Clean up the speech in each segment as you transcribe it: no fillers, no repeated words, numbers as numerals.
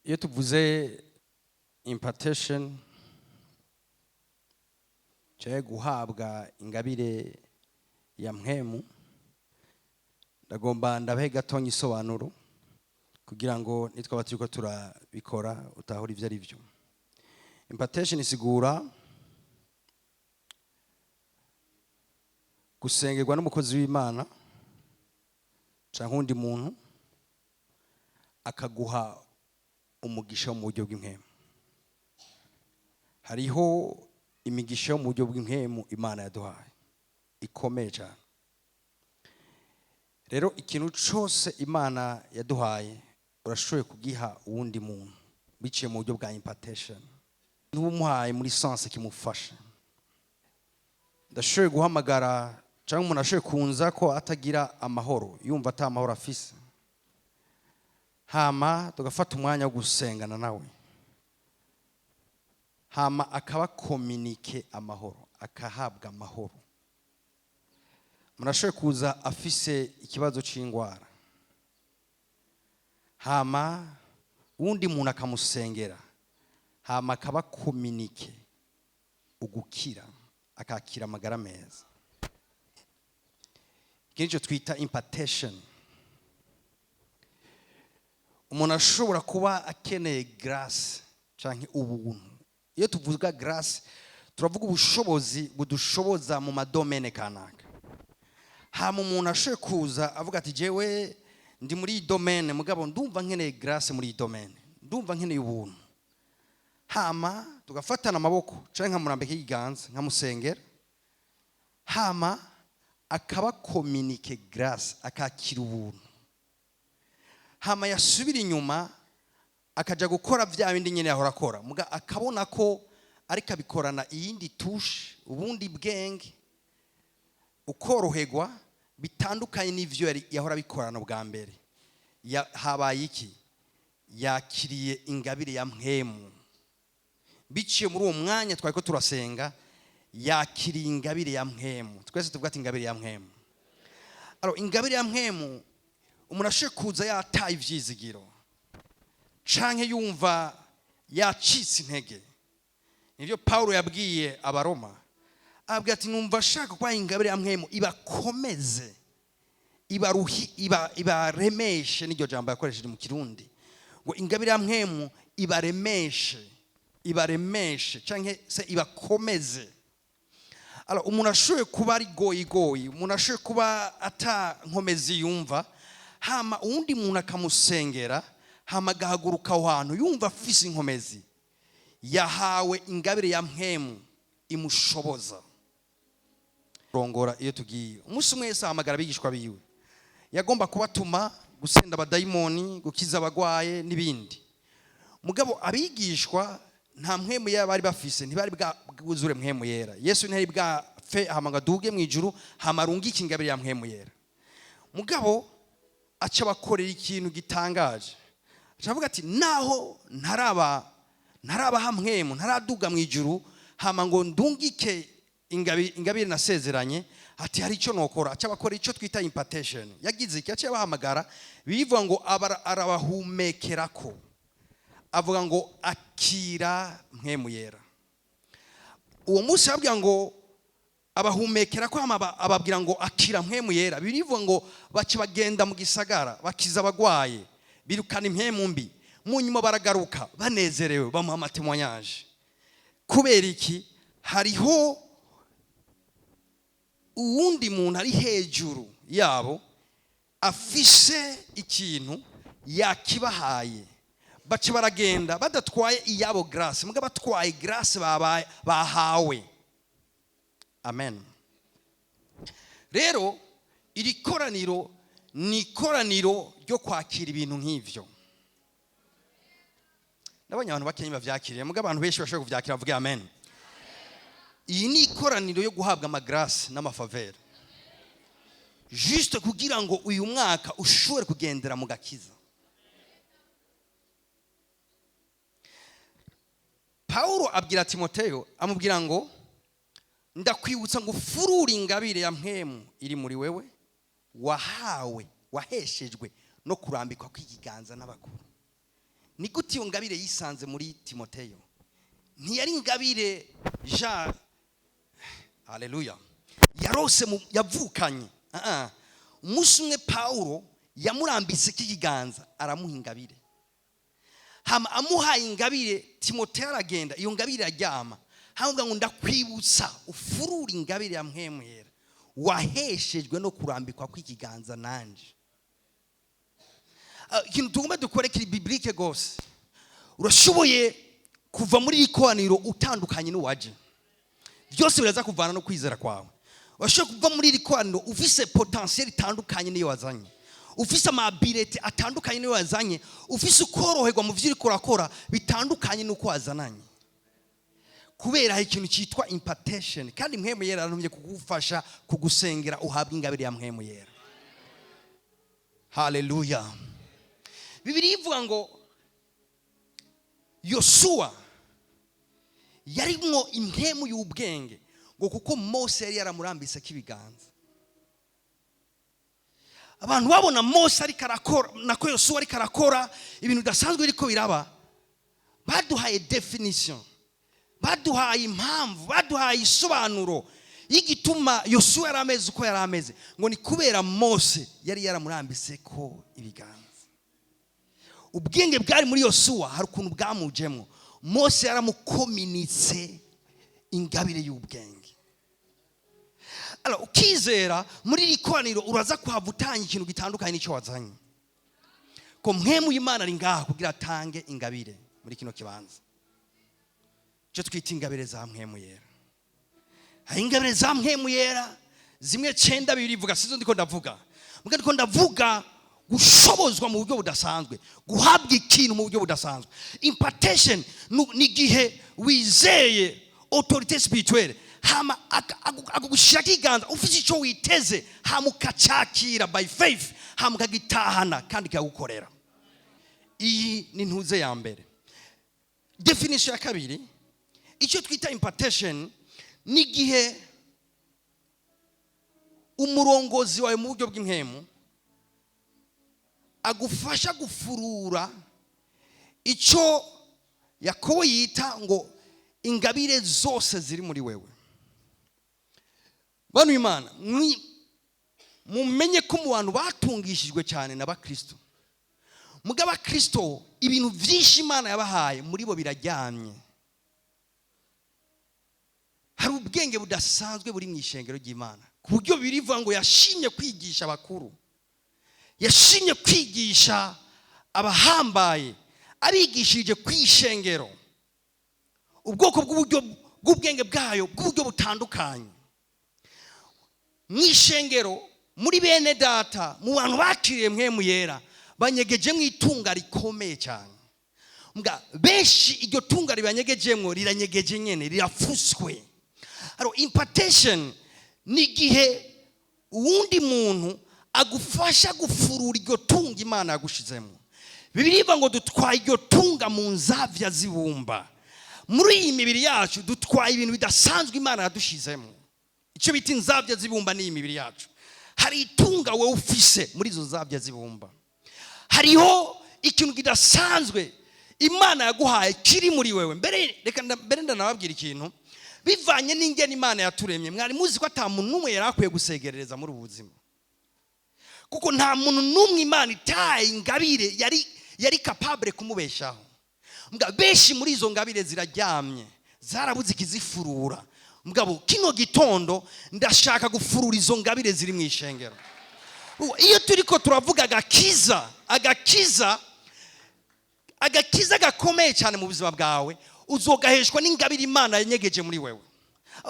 Iyo tuvuze impartation cyaje guhabwa ingabire ya mpwemu, ndagomba ndabahe gatonyi isobanuro kugira ngo nitwaba turiko turabikora utahura ivyo ari byo. Impartation isigura gusengerwa n'umukozi w'Imana canke undi muntu akaguha umugisha mu buryo bw'impwemu. Hariho imigisha mu buryo bw'impwemu Imana yaduhaye ikomeye cyane. Rero ikintu cyose Imana yaduhaye urashoboye kugiha uwundi muntu biciye mu buryo bwa impartation. N'umuhaye muri sense kimufasha. Ndashoboye guhamagara cyangwa umuntu ashoboye kunza ko atagira amahoro, yumva ata amahoro afise, hama tugafata umwanya wo gusengana nawe, hama akaba communique amahoro, akahabwa amahoro. Murashoboye kuza afise ikibazo c'ingwara, hama undi muntu akamusengera, hama akaba communique ugukira, akakira amagara meza. Ikintu twita impartation. Umuntu ashobora kuba akeneye grace canke ubuntu. Iyo tuvuga grace turavuga ubushobozi budushoboza mu madomene kanaka. Hama umuntu ashoboye kuza avuga ati jewe ndi muri domaine mugabo ndumva nkeneye grace muri domaine, ndumva nkeneye ubuntu. Hama tugafatana amaboko canke nkamurambika ikiganza nkamusengera, hama akaba communique grace, akakira ubuntu. Hama yasubira inyuma akaja gukora vya bindi nyene yahora akora, muga akabona ko ariko abikorana iyindi touche, ubundi bwenge, ukoroherwa bitandukanye n'ivyo yahora bikorana bwa mbere. Habaye iki? Yakiriye ingabire ya mpwemu. Biciye muri uwo mwanya twariko turasenga, yakiriye ingabire ya mpwemu. Twese tuvuga ati ingabire ya mpwemu. Alors ingabire ya mpwemu umuntu ashoboye kuza yataye ivyizigiro canke yumva yacitse intege. Nivyo Paulo yabwiye Abaroma, abwira ati numva shaka kwa ingabire ya mpwemu ibakomeze, ibaremeshe. Niryo jambo yakoresheje mu Kirundi ngo ingabire ya mpwemu ibaremeshe canke se ibakomeze. Alors umuntu ashoboye kuba ari goyi, umuntu ashoboye kuba ata nkomezi yumva, hama undi muntu akamusengera, hama agahaguruka aho hantu yumva afise inkomezi, yahawe ingabire ya mpwemu imushoboza rongora. Iyo tugiye umunsi umwe Yesu ahamagara abigishwa biwe, yagomba kubatuma gusenda abadayimoni, gukiza abagwaye n'ibindi. Mugabo abigishwa nta mpwemu yera bari bafise, ntibari bwuzure mpwemu yera. Yesu ntari bwapfe hama ngo aduge mu ijuru hama arungike ingabire ya mpwemu yera. Mugabo aca bakorera ikintu gitangaje. Acavuga ati naho ntaraba hamwemu, ntaraduga mu ijuru hama ngo ndungike ingabire nasezeranye, ati hari icyo nokora. Aca bakora icyo twita impartation. Yagize iki? Aca bahamagara bivuga ngo arabahumekerako, avuga ngo akira mpwemu yera. Uwo munsi ababwira ngo abahumekera ko ababwira ngo akira mpwemu yera, birivuga ngo baci bagenda mu gisagara bakiza abagwaye, birukana impwemu mbi, mu nyuma baragaruka banezerewe, bamuha amatemwanyaje. Kubera iki? Hariho uwundi muntu ari hejuru yabo afise ikintu yakibahaye, baci baragenda badatwaye iyabo grace, muga batwaye grace bahawe. Amen. Rero iri koraniro ni koraniro ryo kwakira ibintu nk'ivyo. Nabonye abantu bakenye bavyakiriye, muga abantu benshi bashobora kuvyakira bavuga amen. Iyi ni koraniro yo guhabwa amagrace n'amafavere, juste kugira ngo uyu mwaka ushobore kugendera mu gakiza. Paulo abwira Timoteyo, amubwira ngo ndakwibutsa ngo ufurure ingabire ya mpwemu iri muri wewe, waheshejwe no kurambikwa kw'ikiganza n'abakuru. ni gute iyo ngabire yisanze muri Timoteyo? Ntiyari ingabire Jean, haleluya, yarose yavukanye. Umunsi umwe Paulo yamurambitse ikiganza aramuha ingabire. Hama amuhaye ingabire, Timoteyo aragenda, iyo ngabire ajyama. Havuga ngo ndakwibutsa ufurura ingabire ya Mpwemu Yera waheshejwe no kurambikwa kw'ikiganza nanje. Ikintu tugomba dukore kiri biblique gose. Urashoboye kuva muri ikoraniro utandukanye n'uwaje. Byose biraza kuvana no kwizera kwawe. Urashoboye kuva muri ikoraniro ufise potentiel itandukanye niyo wazanye. Ufise amability atandukanye niyo wazanye. Ufise ukoroherwa mu vy'uriko urakora bitandukanye nuko wazananye. Kubera ikintu cyitwa impartation, kandi Mpwemu Yera arantumye kugufasha kugusengera uhabwa ingabire ya Mpwemu Yera. Haleluya. Bibiliya ivuga ngo Yosuwa yarimwo impemu y'ubwenge ngo kuko Mose yari yaramurambise kibiganza. Abantu babona Mose ari karakora nako Yosuwa ari karakora ibintu bidasanzwe biriko biraba, baduhaye definition, baduhaye impamvu, baduhaye isobanuro y'igituma Yosuwa yarameze uko yarameze, ngo ni kubera Mose yari yaramurambise ko ibiganza. Ubwenge bwari muri Yosuwa hari ukuntu bwamujemo. Mose yaramukominitse ingabire y'ubwenge. Ukizera muri ikoraniro uraza kuhavutanya ikintu gitandukanye n'icyo wazanye. Ko Mpwemu y'Imana ari ngaho kugira atange ingabire muri kino kibanza. Cyo twita ingabire za Mpwemu Yera. Hari ingabire za Mpwemu Yera zimwe 9 bivuga, sizo ndiko ndavuga. Muga ndiko ndavuga gushobozwa mu buryo budasanzwe, guhabwa ikintu mu buryo budasanzwe. Impartation ni gihe wizeye autorité spirituelle, hama agushaka iganza ufite icyo witeze, hama ukacakira by faith, hama ukagitahana kandi kagukorera. Iyi ni ntuze ya mbere. Definition ya kabiri, icyo twita impartation ni gihe umurongozi wawe mu buryo bw'impemu agufasha gufurura icyo Yakobo yita ngo ingabire zose ziri muri wewe. Banu Imana, mumenye ko mu bantu batungishijwe cyane n'abakristo. Muga abakristo ibintu byinshi Imana yabahaye muri bo birajyamye. Hari ubwenge budasanzwe buri mu ishengero ry'Imana, ku buryo birivuga ngo yashimye kwigisha abakuru, yashimye kwigisha abahambaye, abigishije kwishengero ubwoko bw'uburyo bw'ubwenge bwayo bw'uburyo butandukanye. Mwishengero muri bene data, mu bantu bakiriye Mpwemu Yera, banyegeje mu itunga rikomeye cyane. Mbwa benshi iryo tunga ribanyegejemwo riranyegeje nyene, rirafuswe. Impartation ni gihe uwundi muntu agufasha gufurura iryo tunga Imana yagushizemo. Bibiliya ngo dutwaye iryo tunga mu nzavya zibumba. Muri iyi mibiri yacu dutwaye ibintu bidasanzwe Imana yadushizemo. Icyo bita inzavya zibumba ni imibiri yacu. Hari itunga we ufise muri izo nzavya zibumba. Hariho ikintu kidasanzwe Imana yaguhaye kiri muri wewe. Mbere ndanababwira ikintu bivanye n'ingene Imana yaturemye. Mwari muzi ko ata muntu numwe yarakwiye gusegerereza muri ubuzima, kuko nta muntu numwe Imana itaye ingabire yari capable kumubeshaho. Mbwa benshi muri izo ngabire ziraryamye, zarabuze ikizifurura. Mugabo kino gitondo ndashaka gufurura izo ngabire ziri mu ishengero. Iyo turiko turavuga agakiza gakomeye cyane mu buzima bwawe, uzogaheshwa n'ingabire Imana yanyegeje muri wewe.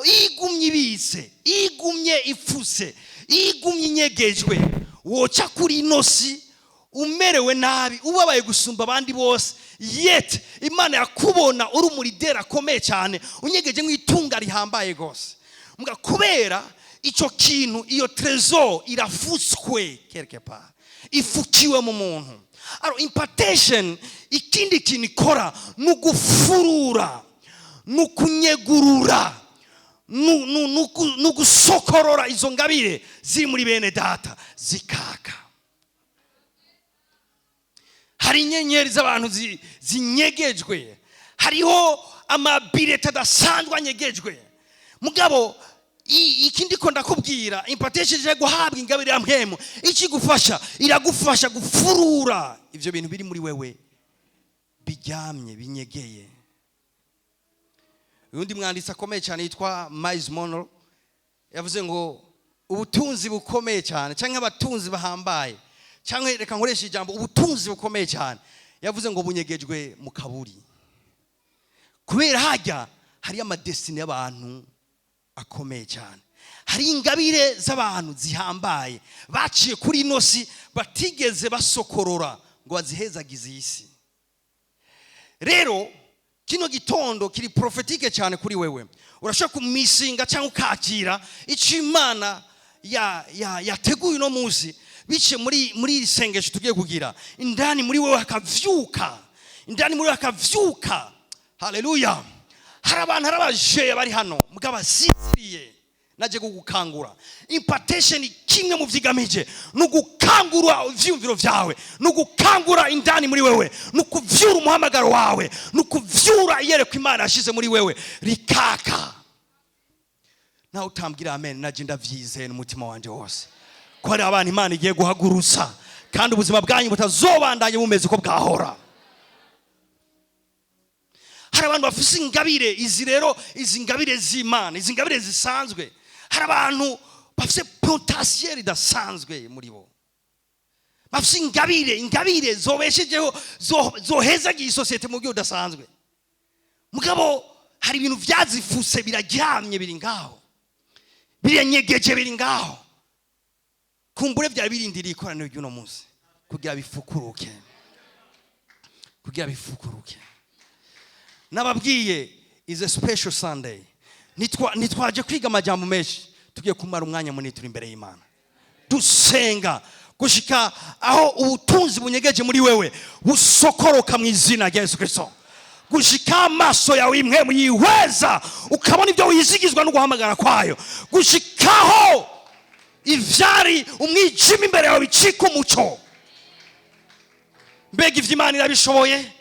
Igumye ibise, igumye ifuse, igumye inyegejwe, woca kuri inosi umerewe nabi, ubabaye gusumba abandi bose, yet Imana yakubona uri umuridera akomeye cyane, unyegeje mu itunga rihambaye gose. Mbwa kubera icyo kintu, iyo trésor irafutswe quelque part, ifukiwe mu muntu. Impartation ikindi kintu ikora nugufurura, nukunyegurura, nugusokorora izo ngabire ziri muri bene data zikaka. hari inyenyeri z'abantu zinyegejwe, hariho amabireta adasanzwe anyegejwe. Mugabo ikindi ko ndakubwira, impartation je guhabwa ingabire ya mpemu ikigufasha, iragufasha gufurura ivyo bintu biri muri wewe biryamye binyegeye. Undi mwanditsi akomeye cyane yitwa Miles Monroe yavuze ngo ubutunzi bukomeye cyane cyangwa abatunzi bahambaye, cyangwa reka nkoresha ijambo ubutunzi bukomeye cyane, yavuze ngo bunyegejwe mu kaburi. Kubera hajya hari amadestiny y'abantu akomeye cyane, hari ingabire z'abantu zihambaye baciye kuri inosi batigeze basokorora ngo bazihezagize isi. Rero kino gitondo kiri prophetique cyane kuri wewe. Urashaka kumisinga cyangwa ukakira icyo Imana yateguye no munsi bice muri isengesho tugiye kugira. Indani muri wewe hakavyuka, indani muri wewe hakavyuka. Haleluya. Hari abantu harabaje bari hano mugabasiriye, naje kugukangura. Impartation kimwe mu vyigamije nugukangura ivyumviro vyawe, nugukangura indani muri wewe, nukuvyura umuhamagaro wawe, nukuvyura iyereko Imana yashize muri wewe rikaka. Na utambwira amen, naje ndavyize n'umutima wanje wose ko hari abantu Imana igiye guhagurutsa kandi ubuzima bwanyu butazobandanye bumeze uko bwahora. Hari abantu bafise ingabire izi, rero izi ngabire z'Imana, izi ngabire zisanzwe. Hari abantu bafise potentiel idasanzwe muri bo, bafise ingabire zobeshejeho, zohezagiye isosiyete mu buryo budasanzwe. Mugabo hari ibintu vyazifuse biraryamye biri ngaho, biranyegeje biri ngaho. Kumbure vya birindiriye ikoraniro ry'uno munsi kugira bifukuruke, kugira bifukuruke. Nababwiye is a special Sunday. Nitwaje kwiga amajambo menshi, tugiye kumara umwanya munini turi imbere y'Imana dusenga gushika aho ubutunzi bunyegeje muri wewe busokoroka mu izina rya Yesu Kristo. Gushika amaso yawe imwe muyihweza ukabona ibyo wizigizwa no guhamagara kwayo, gushikaho ivyari umwijima imbere yawe bicika umuco. Mbega ivyo Imana irabishoboye?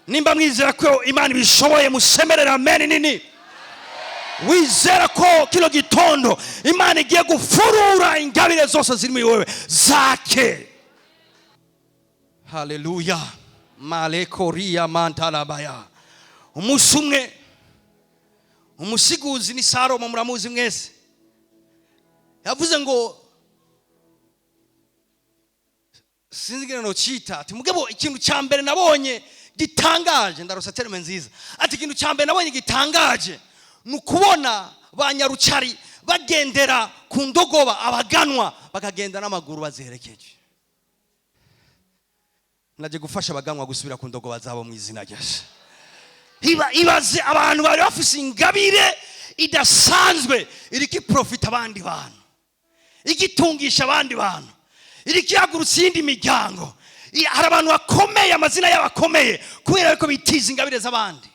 Nimba mwizera ko Imana ibishoboye musemerera amen nini. Wizera ko kino gitondo Imana igiye gufurura ingabire zose ziri muri wewe zake. Haleluya. Malekoria mantalabaya. Umusumwe umusiguzi ni Salomo, muramuzi mwese, yavuze ngo sinzigera no cita ati mugabo ikintu cya mbere nabonye gitangaje, ndarosa terme nziza, ati ikintu cya mbere nabonye gitangaje nukubona banyarucari bagendera ku ndogoba, abaganwa bakagenda n'amaguru baziherekeje. Naje gufasha abaganwa gusubira ku ndogoba zabo mu izina rya Yesu. Ibaze abantu bari bafise ingabire idasanzwe iriki profit abandi bantu, igitungisha abandi bantu, iriki yagurutsa indi miryango. Hari abantu bakomeye, amazina y'abakomeye kubera ko bitiza ingabire z'abandi,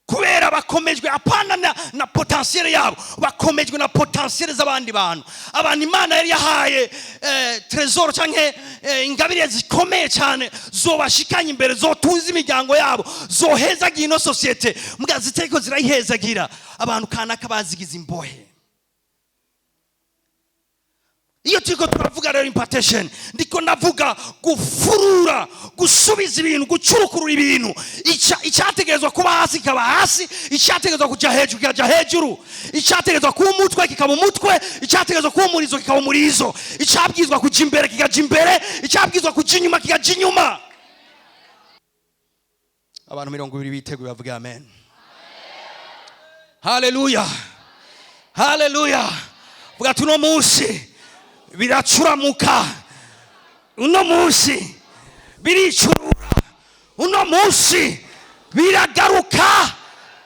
kubera bakomejwe apana na potentiel yabo, bakomejwe na potentiel z'abandi bantu. Abantu Imana yari yahaye trésor canke ingabire zikomeye cyane zobashikanye imbere, zotunza imiryango yabo, zohezagira ino societe, mugaziteko zirayihezagira. Abantu kanaka bazigize imbohe. Iyo turiko turavuga rero impartation, ndiko ndavuga gufurura, gusubiza ibintu, gucurukurura ibintu. Icyategerezwa kuba hasi kikaba hasi, icyategerezwa kuja hejuru kikaja hejuru, icyategerezwa kuba umutwe kikaba umutwe, icyategerezwa kuba umurizo kikaba umurizo, icyabwizwa kuja imbere kikaja imbere, icyabwizwa kuja inyuma kikaja inyuma. Abantu 20 biteguye bavuga amen. Haleluya. Haleluya. Vuga tuno munsi biracuramuka, uno munsi biricurura, uno munsi biragaruka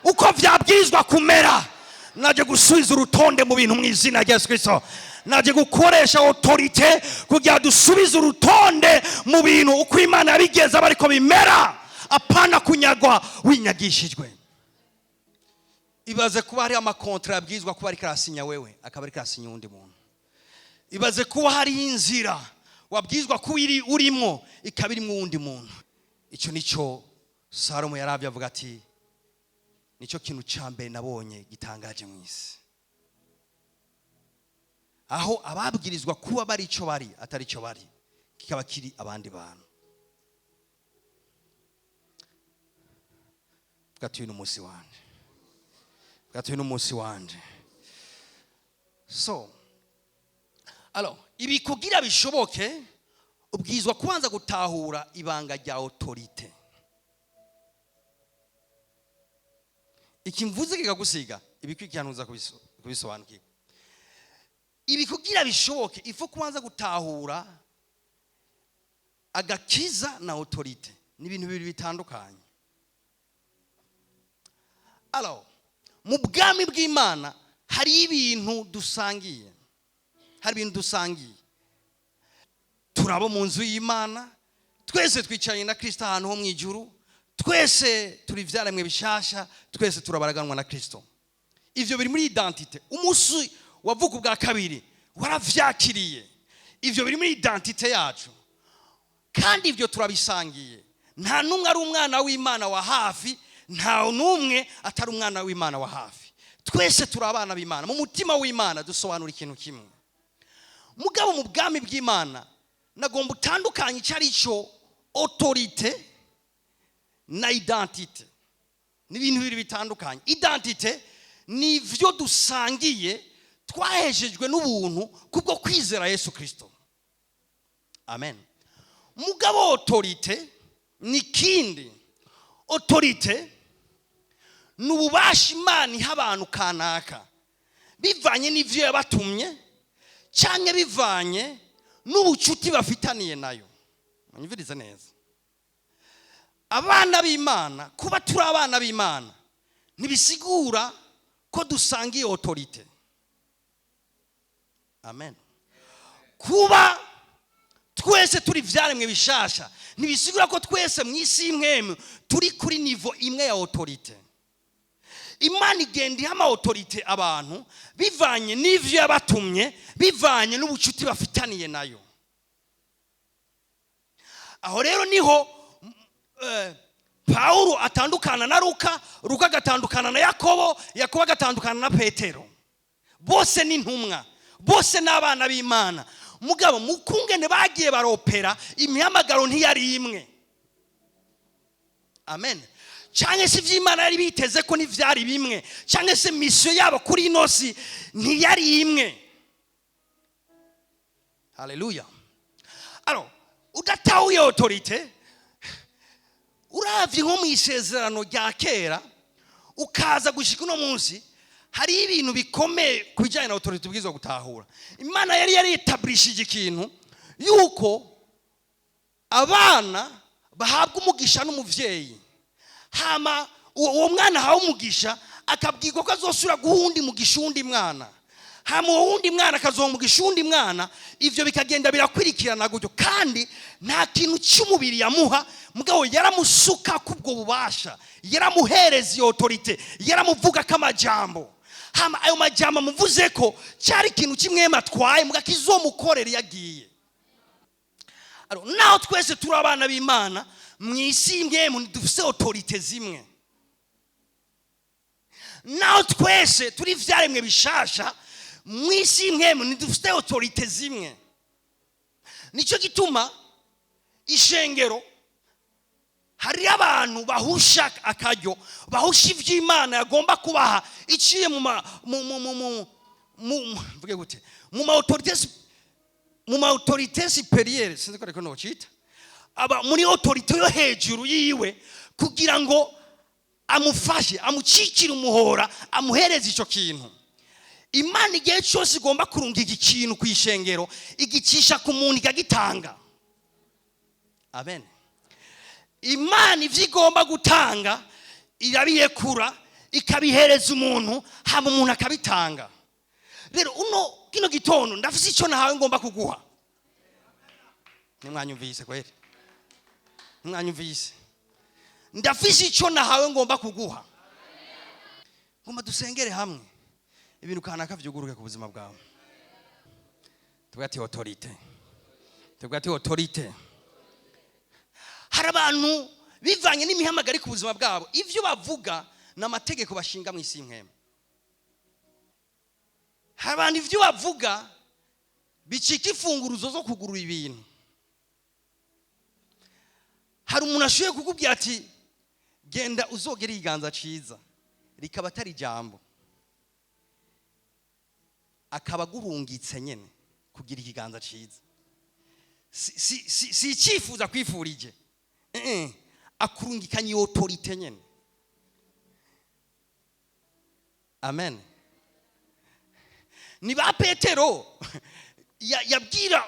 uko vyabwizwa kumera. Naje gusubiza urutonde mu bintu mu izina rya Yesu Kristo. Naje gukoresha autorite kugira dusubize urutonde mu bintu uko Imana yabigeza bariko bimera, apana kunyagwa winyagishijwe. Ibaze kuba hari amakontra yabwizwa kuba ari karasinya wewe akaba ari karasinya undi muntu. Ibaze kuba hari inzira wabwizwa ko urimo ikaba irimo uwundi muntu. Icyo nicyo Salomo yarabye avuga ati nicyo kintu cyambere nabonye gitangaje mu isi, aho ababwirizwa kuba bari icyo bari atari icyo bari, kikaba kiri abandi bantu. Bwatuye n'umunsi wanje, bwatuye n'umunsi wanje. So alors ibi kugira bishoboke ubwizwa kubanza gutahura ibanga rya autorite. Ikimvuze kikagusiga ibikwikihanuza kubisobanukirwa. Ibi kugira bishoboke ifu kubanza gutahura agakiza na autorite ni ibintu bibiri bitandukanye. Alors mu bwami bw'Imana hari ibintu dusangiye, hari ibintu dusangiye. Turabo mu nzu y'Imana, twese twicaye na Kristo ahantu ho mu ijuru, twese turi ivyaremwe bishasha, twese turabaraganwa na Kristo. Ivyo biri muri identite. Umunsi wavuka bwa kabiri waravyakiriye, ivyo biri muri identite yacu, kandi ivyo turabisangiye. Nta numwe ari umwana w'Imana wa hafi, nta numwe atari umwana w'Imana wa hafi. Twese turabana b'Imana, mu mutima w'Imana dusobanura ikintu kimwe. Mugabo mu bwami bw'Imana nagomba utandukanye cyari cyo autorite na identite. Ni ibintu bibiri bitandukanye. Identite ni ivyo dusangiye twahejejwe n'ubuntu kubwo kwizera Yesu Kristo. Amen. Mugabo autorite ni kindi. Autorite n'ububasha Imana iha abantu kanaka bivanye n'ivyo yabatumye cyangwa bivanye n'ubucuti bafitaniye nayo. Munyumvirize neza. Abana b'Imana, kuba turi abana b'Imana ntibisigura ko dusangiye autorite. Amen. Kuba twese turi ivyaremwe bishasha ntibisigura ko twese mu isi imwe turi kuri nivo imwe ya autorite. Imana igenda iha autorite abantu bivanye n'ivyo yabatumye, bivanye n'ubucuti bafitaniye nayo. Aho rero niho Paulo atandukana na Luka, Luka agatandukana na Yakobo, Yakobo agatandukana na Petero. Bose ni ntumwa, bose n'abana b'Imana. Mugabo mukungene bagiye baropera imihamagaro ntiyari imwe. Amen. Cyangwa se ivy'Imana yari biteze ko n'ivyari bimwe, cyangwa se mission yabo kuri inosi ntiyari imwe. Haleluya. Alors udatahuye autorite, uravye nko mu isezerano rya kera ukaza gushika uno munsi, hari ibintu bikomeye kujyana na autorite ubwizwa gutahura. Imana yari etablishije ikintu yuko abana bahabwa umugisha n'umuvyeyi, hama uwo mwana hawo umugisha akabwirwa ko azosura guhundi mugisha undi mwana, hama uwundi mwana akazomugisha undi mwana. Ivyo bikagenda birakwirikirana gutyo, kandi nta kintu cy'umubiri yamuha, mugabo yaramusuka kubwo bubasha, yaramuhereza autorite, yaramuvuga kamajambo. Hama ayo majambo muvuze ko cyari ikintu kimwe matwaye mugakizomukorera yagiye. Naho twese turi abana b'Imana mu isi imwe dufise autorite zimwe. Naho twese turi ivyaremwe bishasha mu isi imwe dufise autorite zimwe. Nico gituma ishengero hari abantu bahusha akaryo, bahusha ivy'Imana yagomba kubaha iciye mvuge gute, mu autorite supérieure, sinzi ko ariko no cita, aba muri autorite yo hejuru yiwe, kugira ngo amufashe, amucikire umuhora, amuhereze ico kintu. Imana igihe cyose igomba kurunga iki kintu kwishengero, igicisha ku muntu ikagitanga. Amen. Imana ivyo igomba gutanga irabiyekura ikabihereza umuntu, hama umuntu akabitanga. Rero kino gitondo ndafise ico nahawe ngomba kuguha. Nimwanyumvise kweli? Nimwanyumvise? Ndafise ico nahawe ngomba kuguha. Ngomba dusengere hamwe ibintu kanaka vyuguruke ku buzima bwawe. Tugati autorite. tuvuga ati autorite. Hari abantu bivanye n'imihamagaro ku buzima bwabo, ivyo bavuga n'amategeko bashinga mu isi nkema. Hari abantu ivyo bavuga bicika ifunguruzo zo kugurura ibintu. Hari umuntu ashoboye kukubwira ati genda uzogera iganza ciza, rikaba atari jambo, akaba gurungitse nyene kugira ikiganza ciza. Si icifuza kwifurije, akurungikanye autorite nyene. Amen. Ni ba Petero yabwira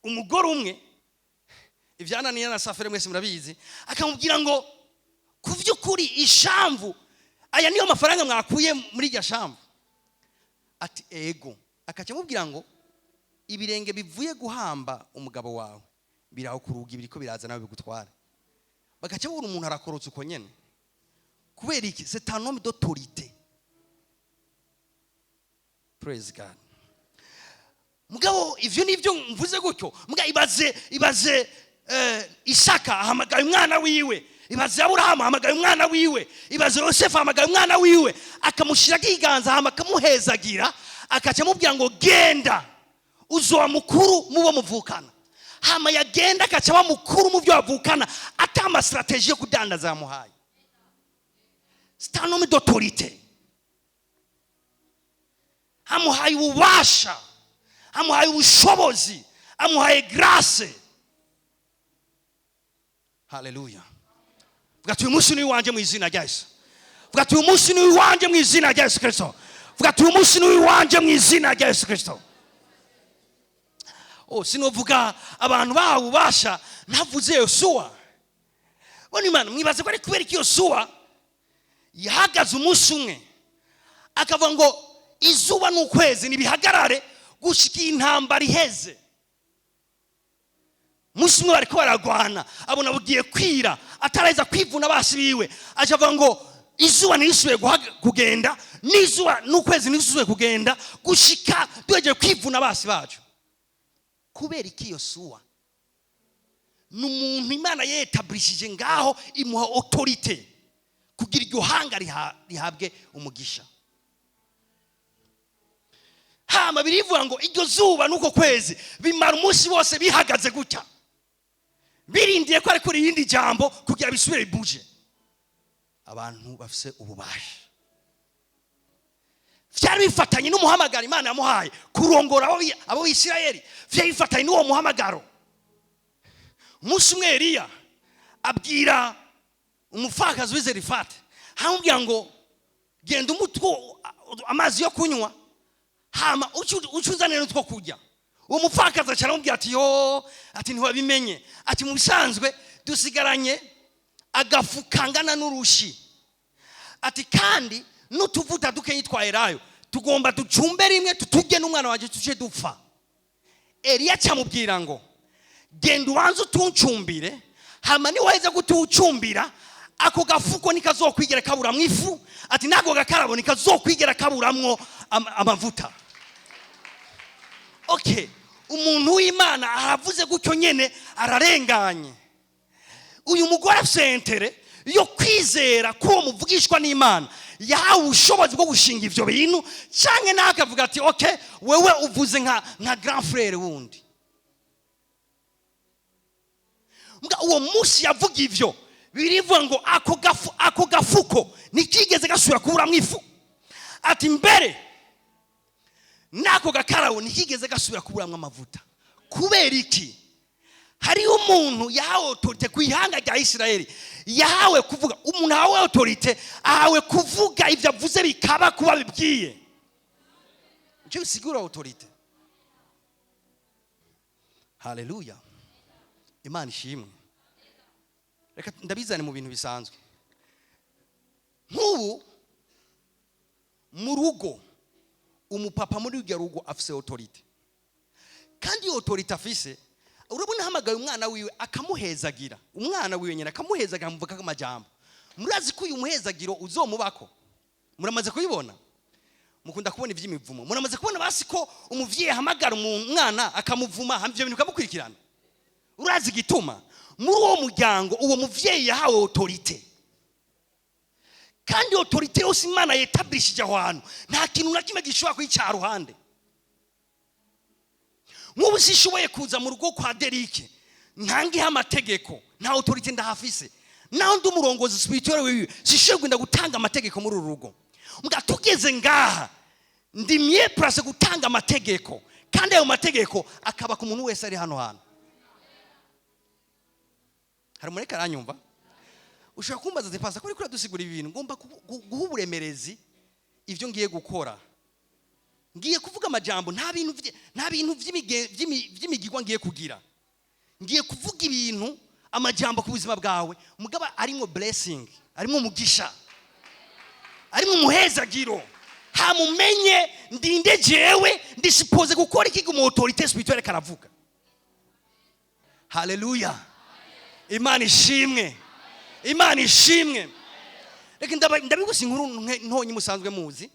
umugore umwe ivyananiye na Safari, mwese murabizi, akamubwira ngo kuvyukuri ishamvu aya niyo mafaranga mwakuye muri irya shamvu. Ati ego. Akaca mubwira ngo ibirenge bivuye guhamba umugabo wawe biraho kuruga, biriko biraza nawe bigutwara. Bagaca bura umuntu arakorotse uko nyene. Kubera iki? C'est un homme d'autorité. Praise God. Mugabo ivyo nivyo mvuze gutyo, muga ibaze Isaka ahamagaye umwana wiwe, ibaze Aburahamu ahamagaye umwana wiwe, ibaze Yosefu ahamagaye umwana wiwe, akamushira kiganza hama akamuhezagira, akaca mubwira ngo genda uzoba mukuru mubo muvukana. Hama yagenda akaca ba mukuru mu byo bavukana, atama strategie yo kudandaza yamuhaye. C'est un homme d'autorité. Amuhaye ububasha, amuhaye ubushobozi, amuhaye grâce. Hallelujah. Vuga ati uyu munsi ni wanje mu izina rya Yesu. Vuga ati uyu munsi ni wanje mu izina rya Yesu Kristo. Vuga ati uyu munsi ni wanje mu izina rya Yesu Kristo. Sinovuga abantu bahawe ububasha, navuze Yosuwa. Bone Imana, mwibaze ko ari kubera iki Yosuwa yahagaze umunsi umwe akavuga ngo izuba n'ukwezi nibihagarare gushika intambara iheze. Musi umwe bariko baragwana, abona bugiye kwira, ataraiza kwivuna basi biwe, aje avuga ngo izuba nisubiye kugenda, n'izuba n'ukwezi nisubiye kugenda gushika duhejeje kwivuna basi bacu. Kubera iki Yosuwa n'umuntu Imana yetabrishije ngaho imuha autorité kugira iryo hanga rihabwe umugisha. Hama birivuga ngo iryo zuba nuko kwezi bimara umunsi wose bihagaze gutya, birindiye ko ari kuri yindi jambo kugira bisubire buje. Abantu bafise ububasha vyari bifatanye n'umuhamagaro Imana yamuhaye kurongora abo Bisirayeli, vyari bifatanye n'uwo muhamagaro. Umunsi umwe Eliya abwira umupfakazi w'Zerifati, hamubwira ngo genda umutwo amazi yo kunywa, hama ucuzanire n'utwo kurya. Uwo mupfakazi acaramubwira ati ati ntiwabimenye, ati mu bisanzwe dusigaranye agafu kangana n'urushi, ati kandi n'utuvuta dukenye twaherayo tugomba ducumbe rimwe tuturye n'umwana waje tuje dupfa. Eliya acamubwira ngo genda ubanze utuncumbire, hama ni waheza gutucumbira ako gafuko nikazokwigera kaburamwo ifu, ati nako gakarabo nikazokwigera kaburamwo amavuta. Okay, umuntu w'Imana aravuze gutyo nyene ararenganye. Uyu mugore afise intere yo kwizera ko muvugishwa n'Imana, yahawe ubushobozi bwo gushinga ivyo bintu, canke nakavuga ati okay wewe uvuze nka grand frère wundi. Mga uwo musi yavuga ivyo birivuga ngo ako gafuko nikigeze gasubira kuburamwo ifu, ati mbere nako gakarawo nikigeze gasubira kuburamwo amavuta. Kubera iki? Hari umuntu yahawe autorité kwihanga rya Isirayeli, yahawe kuvuga, umuntu yahawe autorité ahawe kuvuga ivyo avuze bikaba kuba bibwiye. Nje bisigura autorité. Hallelujah. Imana ishimwe. Reka ndabizane mu bintu bisanzwe. Nk'ubu mu rugo umupapa muri urwo rugo afise autorité, kandi autorité afise, urabona hamagaye umwana wiwe akamuhezagira, umwana wiwe nyene akamuhezagira muvuga amajambo. Murazi ko uyu muhezagiro uzomubako? Muramaze kuyibona? mukunda kubona ivy'imivumo, muramaze kubona basi ko umuvyeyi ahamagara umwana akamuvuma hamwe ibyo bintu kamukurikirana. Urazi gituma muri uwo muryango uwo muvyeyi yahawe autorité, kandi autorité yose Imana yetablishije aho hantu nta kintu na kimwe gishobora kwicara ruhande. Nk'ubu sishoboye kuza mu rugo kwa Derike ntangiha amategeko, nta autorité ndahafise, naho ndi umurongozi spirituel wiwe sishoboye kwenda gutanga amategeko muri uru rugo. Mbwa tugeze ngaha ndi mye place gutanga amategeko, kandi ayo mategeko akaba ku muntu wese ari hano hano. Hari mureka aranyumva? Ushaka kumbaza zipasa ko rikura dusigura ibintu ngomba guha uburemerezi ivyo ngiye gukora. Ngiye kuvuga amajambo nta bintu vy'imigirwa ngiye kugira. Ngiye kuvuga ibintu amajambo ku buzima bwawe mugaba arimo blessing, arimo umugisha, arimo muhezagiro. Hamumenye ndinde jewe ndisipoze gukora iki mu autorité spirituelle karavuga. Hallelujah. Imana ishimwe. Imana ishimwe. Reka ndabigusa inkuru ntonyi musanzwe muzi,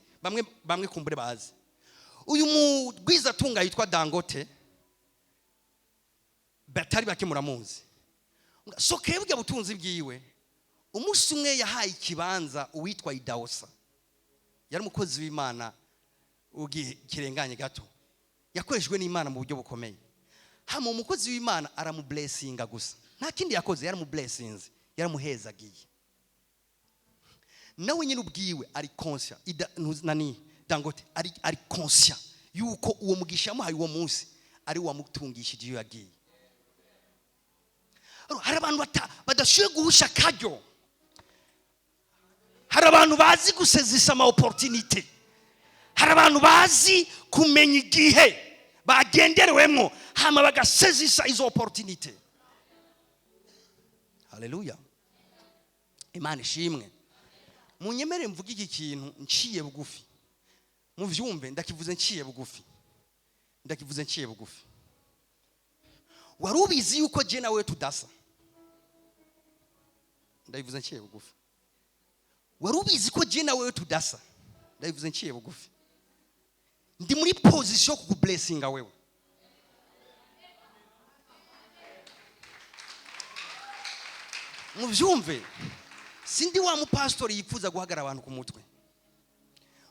bamwe kumbure bazi. Uyu mugwiza tunga yitwa Dangote, batari bake muramuzi. Sokeye bwa butunzi bwiwe, umunsi umwe yahaye ikibanza uwitwa Idaosa. Yari umukozi w'Imana kirenganye gato, yakoreshwe n'Imana mu buryo bukomeye. Hama umukozi w'Imana aramublessinga gusa, nta kindi yakoze, yaramublessings, yaramuhezagiye. Nawe nyine ubwiwe ari conscient, Dangote ari conscient yuko uwo mugisha yamuhaye uwo munsi ari wamutungishije iyo yagiye. Hari abantu badashoboye guhusha akaryo, hari abantu bazi gusezisa ama opportunité, hari abantu bazi kumenya igihe bagenderewemo hama bagasezisa izo opportunité. Hallelujah. Imana ishimwe. Munyemere mvuga iki kintu nciye bugufi, muvyumve ndakivuze nciye bugufi, warubizi yuko je nawe tudasa? Ndabivuze nciye bugufi. Warubizi ko je nawe tudasa? Ndabivuze nciye bugufi. Ndi muri position ku blessinga wewe. Muvyumve, sindi wa mupastor yifuza guhagara abantu ku mutwe.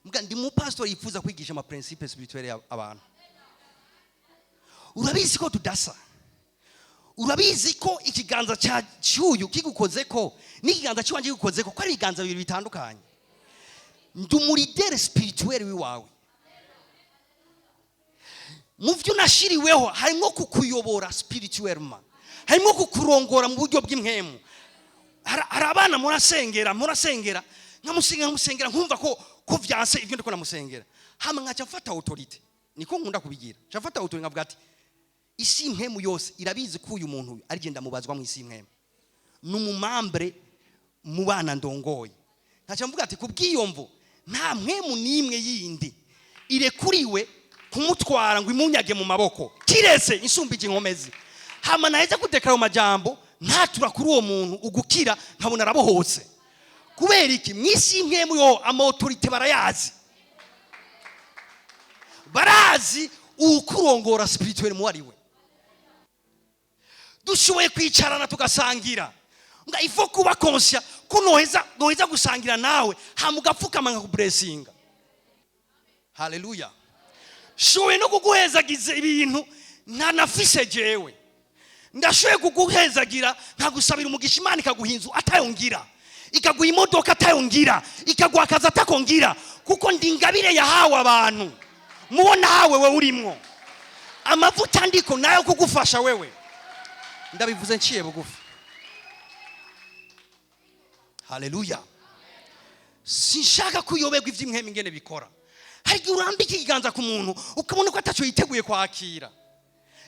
Mbwa ndi mupastor yifuza kwigisha ama principes spirituel abantu. Urabizi ko tudasa? Urabizi ko ikiganza cya cyuyu kigukozeko n'ikiganza cy'wanje kigukozeko ko ari ibiganza bibiri bitandukanye? Ndi umulidere spirituel wiwawe. Muvyo nashiriweho harimo kukuyobora spirituellement, harimo kukurongora mu buryo bw'impemu. Hari abana murasengera nkamusengera nkumva ko vyanse ivyo ndiko namusengera, hama nkaca mfata autorité, niko nkunda kubigira. Nshafata autorité ngavuga ati isi impemu yose irabizi ko uyu muntu ari genda mubazwa mu isi impemu, numumambre mu bana ndongoye. Nkaca mvuga ati kubwiyomvo nta mpemu nimwe yindi irekuriwe kumutwara ngo imunyage mu maboko kirese insumbije inkomezi. Hama naheza kudekara mu majambo ntatura kuri uwo muntu ugukira nkabona arabohotse. Kubera iki? Mwisi impemu yo ama autorité barazi ukurongora spirituel mu wariwe. Dushoboye kwicarana tugasangira, nga ifo kuba conscient ko noheza gusangira nawe hamugapfukama nka kublessinga. Hallelujah. Showe no kuguhezagiza ibintu nta nafise jewe, ndashoye kuguhezagira nkagusabira umugisha Imana ikaguhinzu atayongira, ikaguha imodoka atayongira, ikaguha akazi atakongira, kuko ndingabire yahawe abantu. Mubona hawe we urimo amavuta ndiko nayo kugufasha wewe. Ndabivuze nciye bugufi. Hallelujah. Sinshaka kuyoberwa ivy'imheme ingene bikora. Hari urambika ikiganza ku muntu ukabona ko ataco yiteguye kwakira,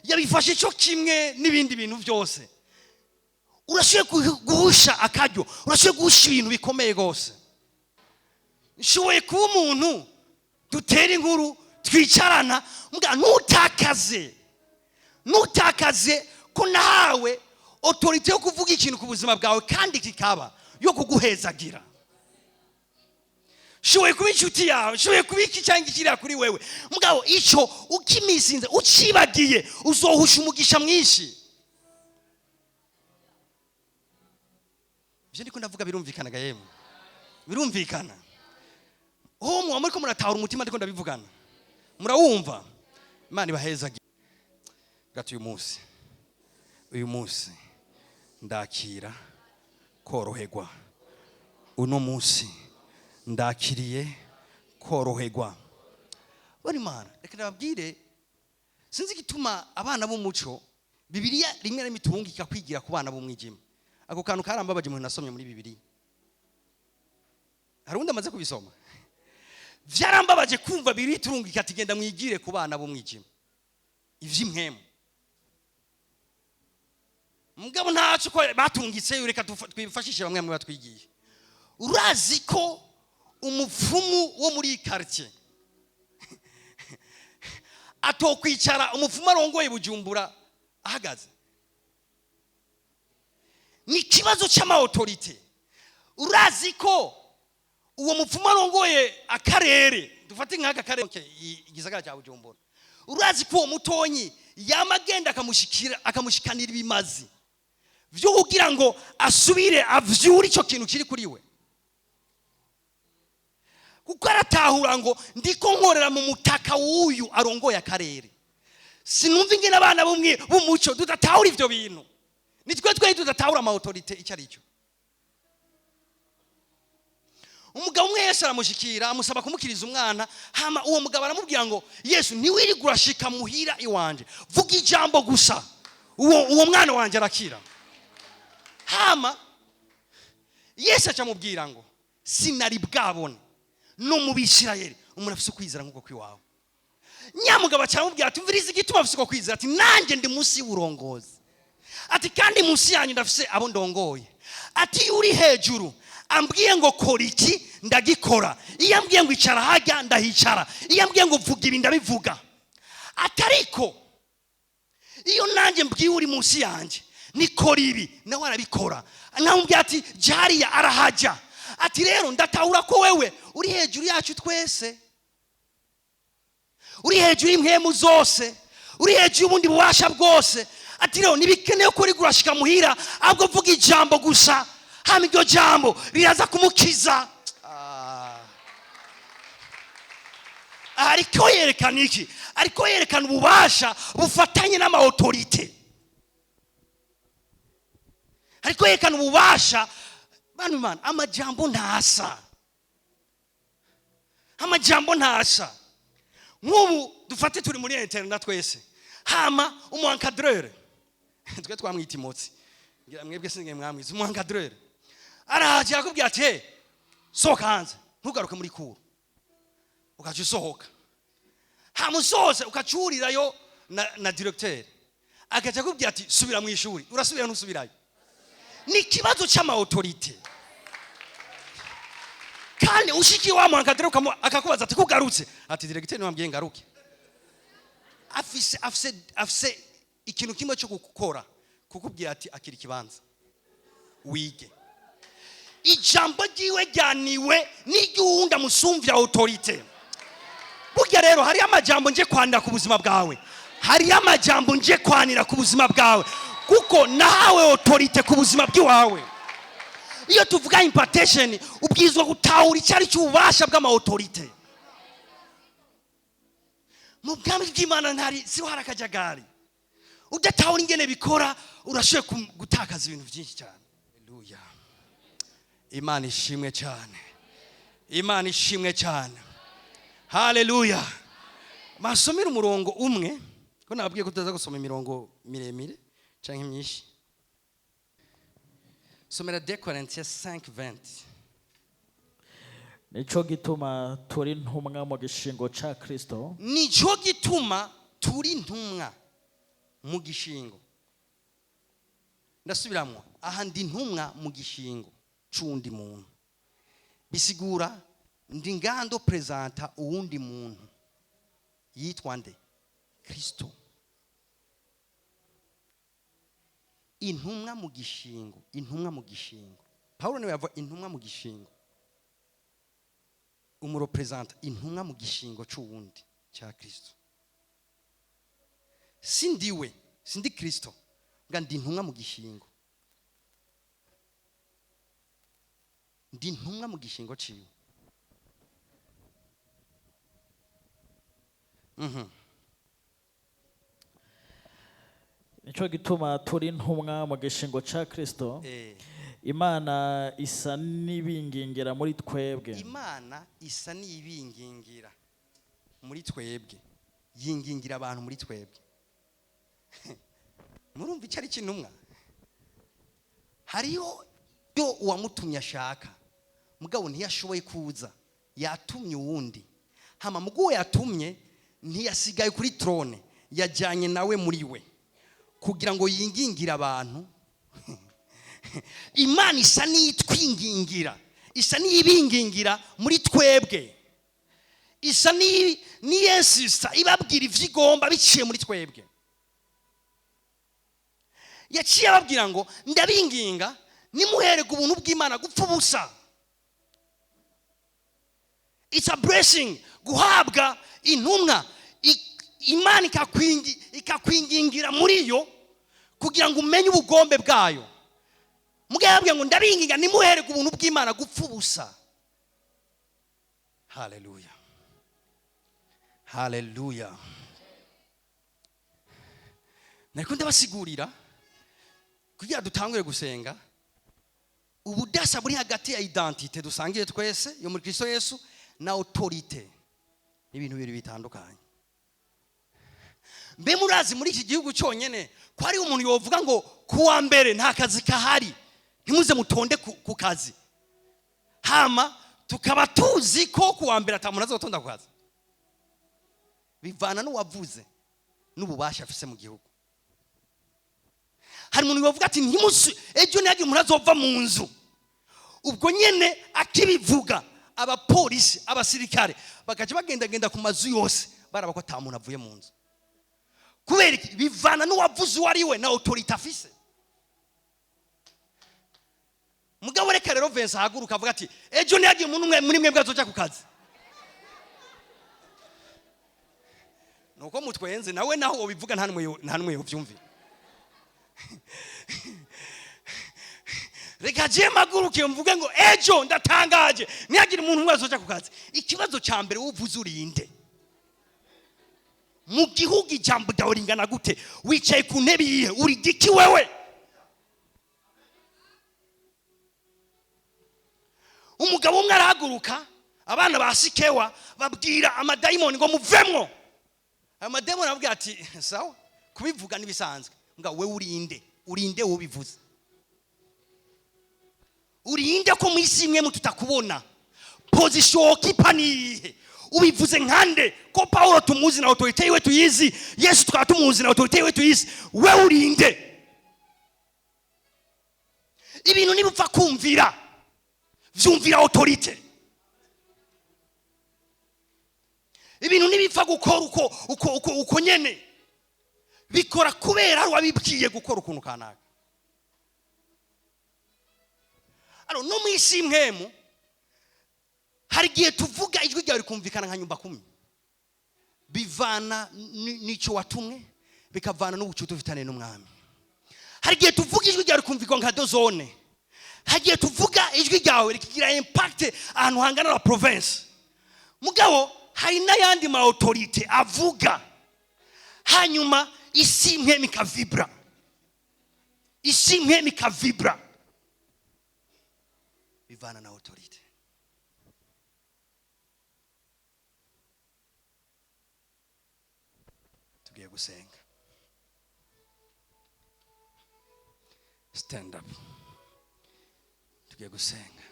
yabifashe cyo kimwe n'ibindi bintu byose. Urashoboye guhusha akaryo, urashoboye guhusha ibintu bikomeye gose. Nshoboye kuba umuntu dutera inkuru twicarana, mbwa nutakaze ko nawe autorité yo kuvuga ikintu ku buzima bwawe kandi kikaba yo kuguhezagira. shoboye kuba inshuti yawe, shoboye kuba iki cyangwa ikiriya kuri wewe, mugabo icyo ukimisinze ucibagiye uzohusha umugisha mwinshi. Ibyo ndiko ndavuga birumvikana yemwe, birumvikana. Muba muriko muratahura umutima ndiko ndabivugana, murawumva. Imana ibaheza gato. Uyu munsi ndakira koroherwa. Uno munsi ndakiriye koroherwa. Bari Imana, reka nababwire, sinzi gituma abana b'umuco Bibiliya rimwe na mitungika kwigira ku bana b'umwijima. Ako kantu karambabaje mu nasomye muri Bibiliya. Hari undi amaze kubisoma. Vyarambabaje kumva Bibiliya turungika ati genda mwigire ku bana b'umwijima. Ivy'impemu. Mugabo ntacu ko batungitse reka twifashishe bamwe mu batwigiye. Urazi ko umupfumu wo muri quartier atokwicara umupfumu arongoye Bujumbura ahagaze? Ni kibazo cy'ama autorité. Urazi ko uwo mupfumu arongoye akarere, dufate nk'aka karere igisagara cya Bujumbura, urazi ko uwo mutonyi yamagenda akamushikanira ibimazi byo kugira ngo asubire avyure icyo kintu kiri kuri we, kuko aratahura ngo ndiko nkorera mu mutaka w'uyu arongoye akarere. Sinumva ingene abana b'umuco tudatahura ivyo bintu. Nitwe tudatahura ama autorité icyo ari cyo. Umugabo umwe Yesu aramushikira amusaba kumukiriza umwana, hama uwo mugabo aramubwira ngo Yesu ntiwiri gurashika muhira iwanje, vuga ijambo gusa uwo mwana wanje arakira. Hama Yesu acamubwira ngo sinari bwabone no mu Bisirayeli umuntu afise kwizera nkuko kwiwawe. Nyamugabo acamubwira ati mviriza igituma afise kwizera, ati nanjye ndi munsi y'uburongozi, ati kandi munsi yanyu ndafise abo ndongoye, ati uri hejuru ambwiye ngo kora iki ndagikora, iyo ambwiye ngo icara hajya ndahicara, iyo ambwiye ngo vuga ibi ndabivuga. Atariko iyo nanjye mbwiye uri munsi yanjye nikora ibi nawe arabikora. Namubwira ati jariya arahajya. Ati rero ndatahura ko wewe uri hejuru yacu twese, uri hejuru y'impemu zose, uri hejuru y'ubundi bubasha bwose. Ati rero nibikeneye ko uri gurashika muhira ahubwo vuga ijambo gusa, hama iryo jambo riraza kumukiza. Ariko yerekana iki? Ariko yerekana ububasha bufatanye n'ama autorité. Ariko yerekana ububasha. Bana Imana, amajambo ntasa. Amajambo ntasa. Nk'ubu dufate turi muri internet twese, hama umuencadreur twe twamwita imotsi, ngira mwebwe singe mwamwiza umuencadreur araje akubwira ati sohoka hanze ntugaruke muri kuru, ukaje usohoka. Hama usohose ukacurirayo na directeur akaje akubwira ati subira mu ishuri, urasubira ntusubirayo. Ni kibazo cy'ama autorité. Kandi ushiki wa mwankadere akakubaza ati kugarutse, ati directeur niwambwiye ngaruke. Afise ikintu kimwe cyo gukora, kukubwira ati akiri kibanza wige. Ijambo ryiwe ryaniwe n'igiunda musumvya autorité. Burya rero hari amajambo nje kwanira ku buzima bwawe, hari amajambo nje kwanira ku buzima bwawe, kuko nahawe autorité ku buzima bwiwawe. Iyo tuvuga impartation ubwizwa gutahura icyari cy'ububasha bw'ama autorité. Mu bwami bw'Imana ntari si harakajagari. Udatahura ingene bikora urashoye gutakaza ibintu byinshi cyane. Haleluya. Imana ishimwe cyane. Imana ishimwe cyane. Haleluya. Masomera umurongo umwe, ko nababwiye ko tutaza gusoma imirongo miremire canke myinshi. Somera 2 Corinthiens 5:20. Nico gituma turi ntumwa mu gishingo ca Kristo. Nico gituma turi ntumwa mu gishingo. Ndasubiramwo, aha ndi ntumwa mu gishingo c'undi muntu. Bisigura ndi ngando presenta uwundi muntu yitwa nde? Kristo. Intumwa mu gishingo, intumwa mu gishingo. Paulo niwe yava intumwa mu gishingo. umurepresenta intumwa mu gishingo c'uwundi cya Kristo. Sindi Kristo nga ndi intumwa mu gishingo, ndi intumwa mu gishingo ciwe. Nico gituma turi intumwa mu gishingo ca Kristo. Imana isa n'ibingingira muri twebwe. Imana isa n'ibingingira muri twebwe, yingingira abantu muri twebwe. Murumva icyo ari kintumwa? Hariho yo uwamutumye ashaka, mugabo ntiyashoboye kuza, yatumye uwundi. Hama mugo yatumye ntiyasigaye kuri trone, yajyanye nawe muri we kugira ngo yingingira abantu. Imana isa n'itwingingira, isa n'ibingingira muri twebwe, isa n'iyensisa ibabwira ivyigomba biciye muri twebwe. Yaciye ababwira ngo ndabinginga nimuherega ubuntu bw'Imana gupfa ubusa. It's a blessing guhabwa intumwa, Imana ikakwingingira muri yo kugira ngo umenye ubugombe bwayo. Mugabwe ngo ndabinginga nimuherega ubuntu bw'Imana gupfa ubusa. Hallelujah, hallelujah. Nariko ndabasigurira kugira dutangure gusenga ubudasa buri hagati ya identite dusangiye twese yo muri Kristo Yesu na autorite, ibintu bibiri bitandukanye. Mbe murazi muri iki gihugu cyonyene ko ari umuntu yovuga ngo kuwa mbere nta kazi kahari, ntimuze mutonde ku kazi, hama tukaba tuzi ko kuwa mbere atamuntu azotonda ku kazi. Bivana n'uwavuze n'ububasha afise mu gihugu. Hari umuntu yovuga ati ntimusi ejo nyagiye umuntu azova mu nzu, ubwo nyene akibivuga abapolisi abasirikare bakaje bagenda ku mazu yose baraba ko ata muntu avuye mu nzu. Kubera iki? Bivana n'uwavuze wari we na autorite afise. Mugabo reka rero Vincent haguruka avuga ati ejo nyagiye umuntu umwe muri mwebwe azoja ku kazi. Nuko mutwenze nawe naho ubivuga nta numwe yovyumvira. Reka je maguruke mvuge ngo ejo ndatangaje nyagira umuntu umwe azoja ku kazi. Ikibazo ca mbere uvuze urinde. Mu gihugu ijambo ryawe ringana gute? Wicaye ku ntebe yihe? Uri diki wewe? Umugabo umwe arahaguruka, abana ba Sikewa babwira amadayimoni ngo muvemwo. Amadayimoni arabwira ati sawa kubivuga nibisanzwe, nga we urinde wo bivuze. Urinde ko mwisi imwe mututakubona. Position kipanihe ubivuze nkande ko Paulo tumuzi na autorite yiwe tuyizi, Yesu tukaba tumuzi na autorite yiwe tuyizi. We urinde. Ibintu nibupfa kumvira, vyumvira autorite. Ibintu nibipfa gukora uko nyene, bikora kubera wabibwiye gukora ukuntu kanaka. No mwisi mpemu hari gihe tuvuga ijwi ryawe rikumvikana nka nyumba 10. Bivana nico watumwe, bikavana n'ubucuti ufitane n'umwami. Hari gihe tuvuga ijwi ryawe rikumvikana nka dozone. Hari gihe tuvuga ijwi ryawe rikigira impact ahantu hangana na province. Mugabo hari n'ayandi ma autorite avuga, hanyuma isi mpemu ikavibra. Isi mpemu ikavibra. Bivana na autorite. Tugiye gusenga. Stand up. Tugiye gusenga.